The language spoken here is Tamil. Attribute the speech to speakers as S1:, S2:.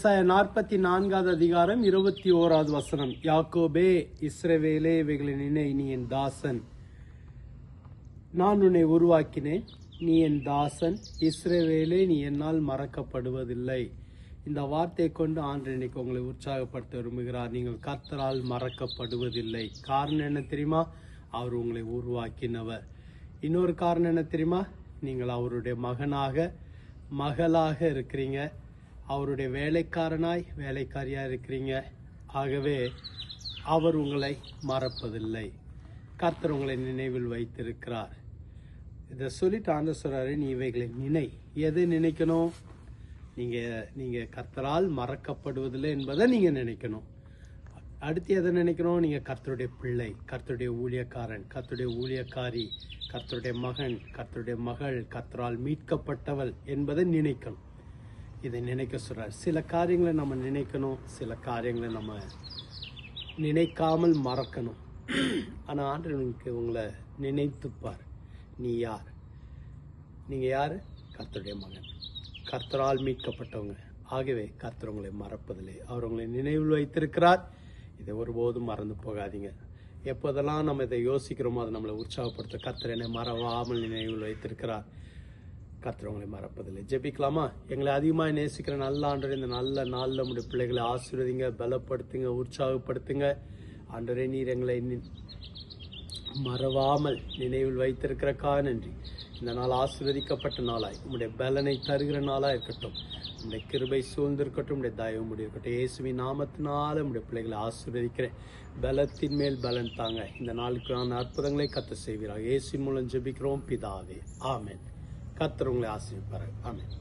S1: ஏசாயா 44 அதிகாரம் 21 வசனம். யாக்கோபே, இஸ்ரவேலே, இவைகளை நினை, நீ என் தாசன், நான் உன்னை உருவாக்கினேன், நீ என் தாசன். இஸ்ரவேலே, நீ என்னால் மறக்கப்படுவதில்லை. இந்த வார்த்தையை கொண்டு ஆண்டவர் இன்னைக்கு உங்களை உற்சாகப்படுத்த விரும்புகிறார். நீங்கள் கர்த்தரால் மறக்கப்படுவதில்லை. காரணம் என்ன தெரியுமா? அவர் உங்களை உருவாக்கினவர். இன்னொரு காரணம் என்ன தெரியுமா? நீங்கள் அவருடைய மகனாக, மகளாக இருக்கிறீங்க. அவருடைய வேலைக்காரியாக இருக்கிறீங்க. ஆகவே அவர் உங்களை மறப்பதில்லை. கர்த்தர் உங்களை நினைவில் வைத்திருக்கிறார். இதை சொல்லிட்டு ஆண்டவர் சொல்றாரு, நீ இவைகளை நினை. எதை நினைக்கணும்? நீங்க கர்த்தரால் மறக்கப்படுவதில்லை என்பதை நீங்க நினைக்கணும். அடுத்து எதை நினைக்கணும்? நீங்க கர்த்தருடைய பிள்ளை, கர்த்தருடைய ஊழியக்காரன், கர்த்தருடைய ஊழியக்காரி, கர்த்தருடைய மகன், கர்த்தருடைய மகள், கர்த்தரால் மீட்கப்பட்டவள் என்பதை நினைக்கணும். இதை நினைக்க சொல்றார். சில காரியங்களை நம்ம நினைக்கணும், சில காரியங்களை நம்ம நினைக்காமல் மறக்கணும். ஆனா ஆண்டவனுக்கு உங்களை நினைத்துப்பார். நீ யார்? நீங்க யாரு? கர்த்தருடைய மகன், கர்த்தரால் மீட்கப்பட்டவங்க. ஆகவே கர்த்தர் உங்களை மறப்பதில்லை. அவர் உங்களை நினைவில் வைத்திருக்கிறார். இதை ஒருபோதும் மறந்து போகாதீங்க. எப்போதெல்லாம் நம்ம இதை யோசிக்கிறோமோ அதை நம்மளை உற்சாகப்படுத்த, கர்த்தர் என்னை மறவாமல் நினைவில் வைத்திருக்கிறார். கர்த்தர் உங்களை மறப்பதில்லை. ஜெபிக்கலாமா? எங்களை அதிகமாக நேசிக்கிற நல்ல ஆண்டவரே, இந்த நல்ல நாளில் நம்முடைய பிள்ளைகளை ஆசீர்வதிங்க, பலப்படுத்துங்க, உற்சாகப்படுத்துங்க. ஆண்டவரே, நீர் எங்களை மறவாமல் நினைவில் வைத்திருக்கிறக்கா நன்றி. இந்த நாள் ஆசீர்வதிக்கப்பட்ட நாளாய், உங்களுடைய பலனை தருகிற நாளாக இருக்கட்டும். உங்களுடைய கிருபை சூழ்ந்திருக்கட்டும், உங்களுடைய தயவு முடியிருக்கட்டும். இயேசுவின் நாமத்தினால உங்களுடைய பிள்ளைகளை ஆசீர்வதிக்கிறேன். பலத்தின் மேல் பலன் தாங்க. இந்த நாளுக்கான அற்புதங்களை கர்த்தர் செய்வீராக. இயேசுவின் மூலம் ஜெபிக்கிறோம் பிதாவே, ஆமென். கர்த்தர் உங்களை ஆசீர்வதிப்பார். ஆமென்.